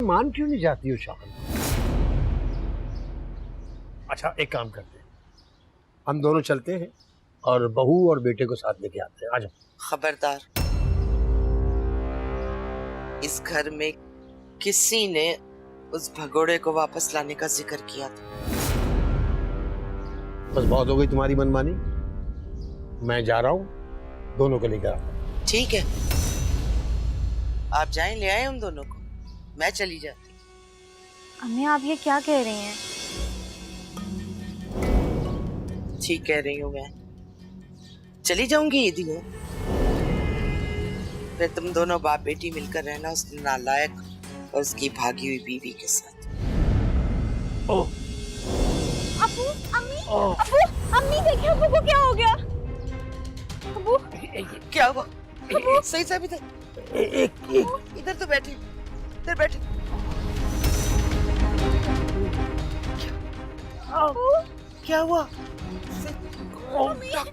मान क्यों नहीं जाती हो शान? अच्छा एक काम करते हैं, हम दोनों चलते हैं और बहू और बेटे को साथ लेके आते हैं। आ जाओ। खबरदार, इस घर में किसी ने उस भगोड़े को वापस लाने का जिक्र किया था। बस बहुत हो गई तुम्हारी मनमानी, मैं जा रहा हूँ, दोनों को लेकर आता हूँ। ठीक है, आप जाएं, ले आए उन दोनों को, मैं चली जाती। अम्मी आप ये क्या कह रही हैं? ठीक कह रही हूँ, मैं चली जाऊंगी ईदी में। फिर तुम दोनों बाप बेटी मिलकर रहना उस नालायक और उसकी भागी हुई बीवी के साथ। ओह अबू, अम्मी, अबू, अम्मी देखिए अबू को क्या हो गया? अबू, क्या हुआ? सही साहब इधर तो बैठे, इधर बैठे। क्या हुआ? डॉक्टर